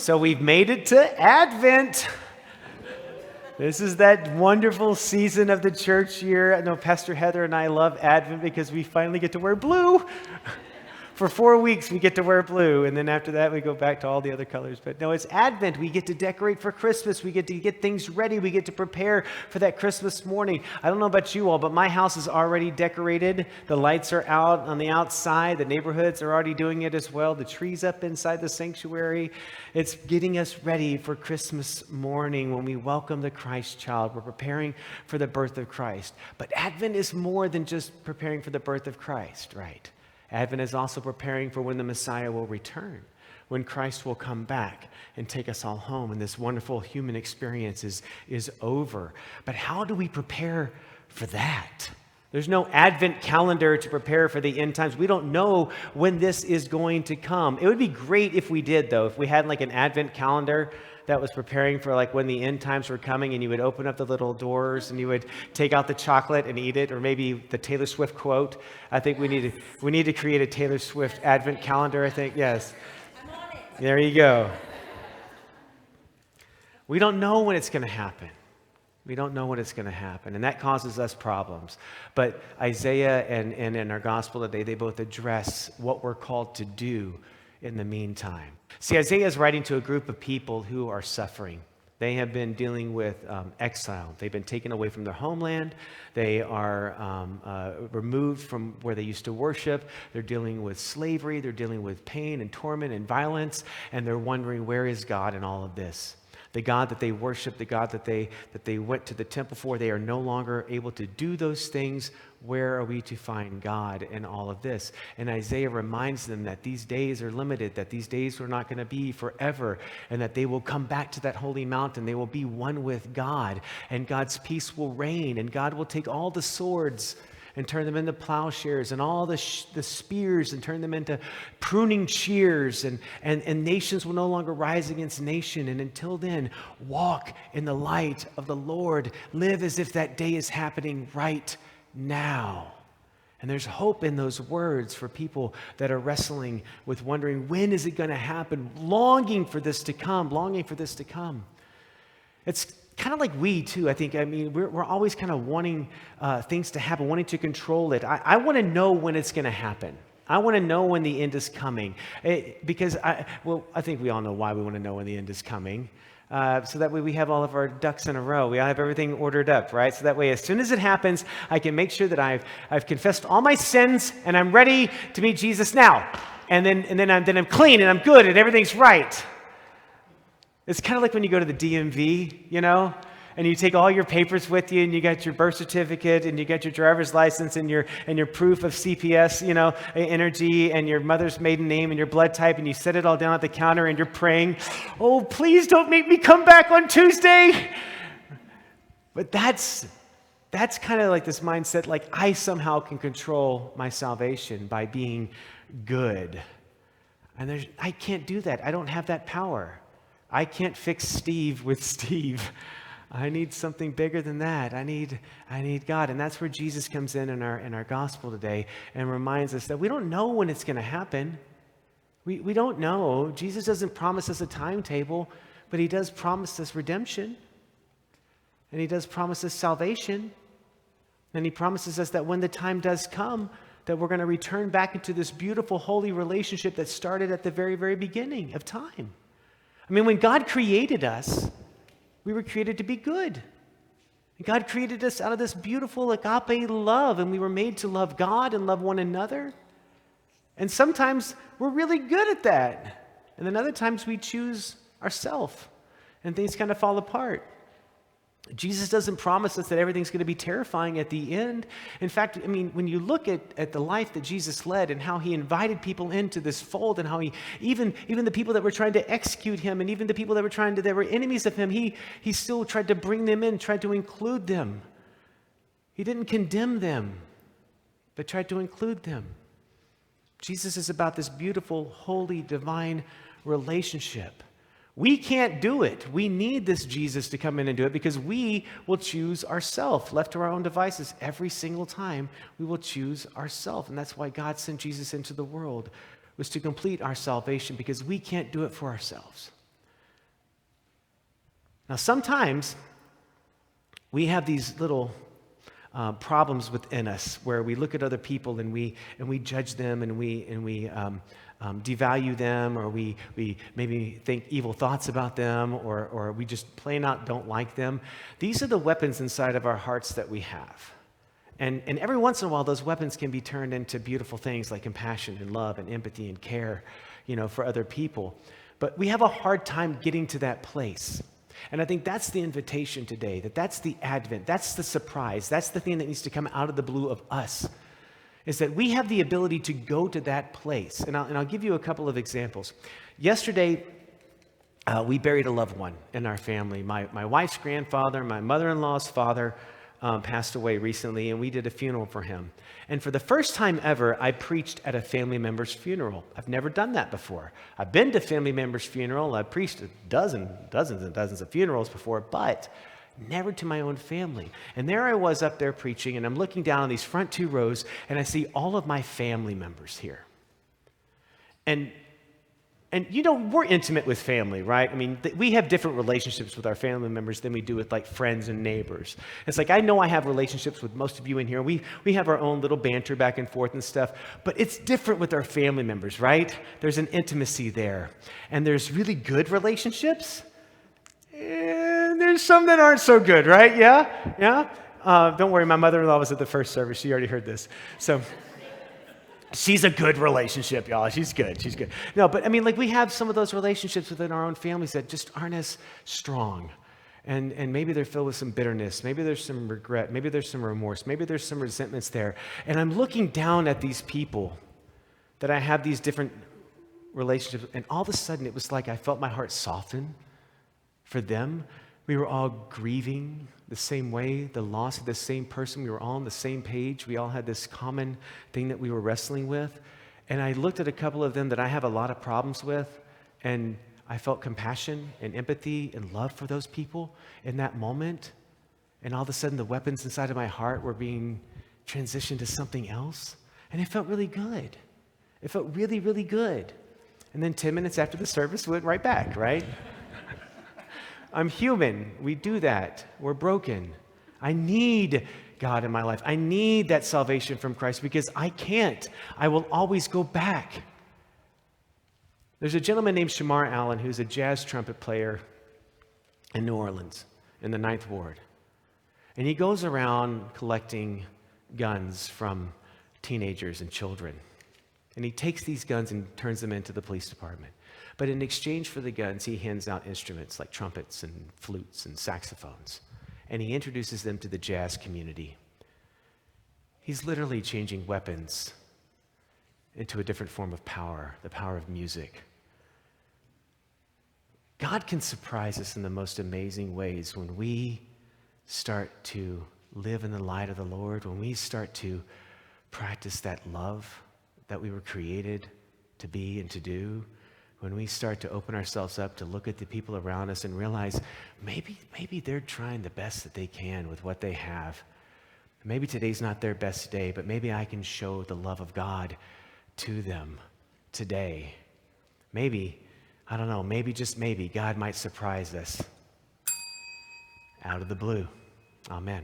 So we've made it to Advent. This is that wonderful season of the church year. I know Pastor Heather and I love Advent because we finally get to wear blue. For 4 weeks, we get to wear blue, and then after that, we go back to all the other colors. But no, it's Advent. We get to decorate for Christmas. We get to get things ready. We get to prepare for that Christmas morning. I don't know about you all, but my house is already decorated. The lights are out on the outside. The neighborhoods are already doing it as well. The tree's up inside the sanctuary. It's getting us ready for Christmas morning when we welcome the Christ child. We're preparing for the birth of Christ. But Advent is more than just preparing for the birth of Christ, right? Advent is also preparing for when the Messiah will return, when Christ will come back and take us all home, and this wonderful human experience is over. But how do we prepare for that? There's no Advent calendar to prepare for the end times. We don't know when this is going to come. It would be great if we did, though, if we had like an Advent calendar that was preparing for like when the end times were coming, and you would open up the little doors and you would take out the chocolate and eat it, or maybe the Taylor Swift quote. I think we need to create a Taylor Swift Advent calendar, I think. Yes. I'm on it. There you go. We don't know when it's going to happen. We don't know when it's going to happen, and that causes us problems. But Isaiah and in our gospel today, they both address what we're called to do in the meantime. See, Isaiah is writing to a group of people who are suffering. They have been dealing with exile. They've been taken away from their homeland. They are removed from where they used to worship. They're dealing with slavery. They're dealing with pain and torment and violence, and they're wondering, where is God in all of this? The God that they worship, the God that they went to the temple for, they are no longer able to do those things. Where are we to find God in all of this? And Isaiah reminds them that these days are limited, that these days are not going to be forever, and that they will come back to that holy mountain. They will be one with God, and God's peace will reign, and God will take all the swords and turn them into plowshares, and all the spears and turn them into pruning shears, and nations will no longer rise against nation. And until then, walk in the light of the Lord. Live as if that day is happening right now. And there's hope in those words for people that are wrestling with wondering, when is it going to happen? Longing for this to come, longing for this to come. It's kind of like we too, I think. I mean, we're always kind of wanting things to happen, wanting to control it. I want to know when it's going to happen. I want to know when the end is coming. Because I think we all know why we want to know when the end is coming. So that way we have all of our ducks in a row. We all have everything ordered up, right? So that way, as soon as it happens, I can make sure that I've confessed all my sins and I'm ready to meet Jesus now. And then I'm clean and I'm good and everything's right. It's kind of like when you go to the DMV, you know, and you take all your papers with you, and you got your birth certificate, and you got your driver's license, and your proof of CPS, you know, energy, and your mother's maiden name, and your blood type, and you set it all down at the counter, and you're praying, oh, please don't make me come back on Tuesday. But that's kind of like this mindset, like I somehow can control my salvation by being good. And I can't do that. I don't have that power. I can't fix Steve with Steve. I need something bigger than that. I need God. And that's where Jesus comes in our gospel today and reminds us that we don't know when it's going to happen. We don't know. Jesus doesn't promise us a timetable, but he does promise us redemption. And he does promise us salvation. And he promises us that when the time does come, that we're going to return back into this beautiful, holy relationship that started at the very, very beginning of time. I mean, when God created us, we were created to be good. And God created us out of this beautiful agape love, and we were made to love God and love one another. And sometimes we're really good at that. And then other times we choose ourselves, and things kind of fall apart. Jesus doesn't promise us that everything's going to be terrifying at the end. In fact, I mean, when you look at the life that Jesus led and how he invited people into this fold, and how he, even the people that were trying to execute him, and even the people that were enemies of him, he still tried to bring them in, tried to include them. He didn't condemn them, but tried to include them. Jesus is about this beautiful, holy, divine relationship. We can't do it. We need this Jesus to come in and do it, because we will choose ourselves. Left to our own devices, every single time we will choose ourselves. And that's why God sent Jesus into the world, was to complete our salvation, because we can't do it for ourselves. Now, sometimes we have these little problems within us where we look at other people and we judge them and we devalue them, or we maybe think evil thoughts about them, or we just plain out don't like them. These are the weapons inside of our hearts that we have. And every once in a while, those weapons can be turned into beautiful things like compassion and love and empathy and care, for other people. But we have a hard time getting to that place. And I think that's the invitation today, that's the advent, that's the surprise, that's the thing that needs to come out of the blue of us, is that we have the ability to go to that place. And I'll give you a couple of examples. Yesterday, we buried a loved one in our family. My wife's grandfather, my mother-in-law's father, passed away recently, and we did a funeral for him. And for the first time ever, I preached at a family member's funeral. I've never done that before. I've been to family members' funeral. I've preached dozens and dozens of funerals before, but never to my own family. And there I was up there preaching, and I'm looking down on these front two rows, and I see all of my family members here. And we're intimate with family, right? I mean, we have different relationships with our family members than we do with like friends and neighbors. It's like, I know I have relationships with most of you in here. We have our own little banter back and forth and stuff, but it's different with our family members, right? There's an intimacy there. And there's really good relationships, and there's some that aren't so good, right? Yeah? Don't worry, my mother-in-law was at the first service. She already heard this. So she's a good relationship, y'all. She's good. No, but I mean, like, we have some of those relationships within our own families that just aren't as strong. And maybe they're filled with some bitterness. Maybe there's some regret. Maybe there's some remorse. Maybe there's some resentments there. And I'm looking down at these people that I have these different relationships, and all of a sudden it was like I felt my heart soften for them. We were all grieving the same way, the loss of the same person. We were all on the same page. We all had this common thing that we were wrestling with. And I looked at a couple of them that I have a lot of problems with, and I felt compassion and empathy and love for those people in that moment. And all of a sudden, the weapons inside of my heart were being transitioned to something else. And it felt really good. It felt really, really good. And then 10 minutes after the service, we went right back, right? I'm human. We do that. We're broken. I need God in my life. I need that salvation from Christ because I can't. I will always go back. There's a gentleman named Shamar Allen who's a jazz trumpet player in New Orleans in the 9th Ward. And he goes around collecting guns from teenagers and children. And he takes these guns and turns them into the police department. But in exchange for the guns, he hands out instruments like trumpets and flutes and saxophones. And he introduces them to the jazz community. He's literally changing weapons into a different form of power, the power of music. God can surprise us in the most amazing ways when we start to live in the light of the Lord, when we start to practice that love that we were created to be and to do, when we start to open ourselves up to look at the people around us and realize maybe they're trying the best that they can with what they have. Maybe today's not their best day, but maybe I can show the love of God to them today. Maybe, I don't know, maybe just maybe God might surprise us out of the blue. Amen.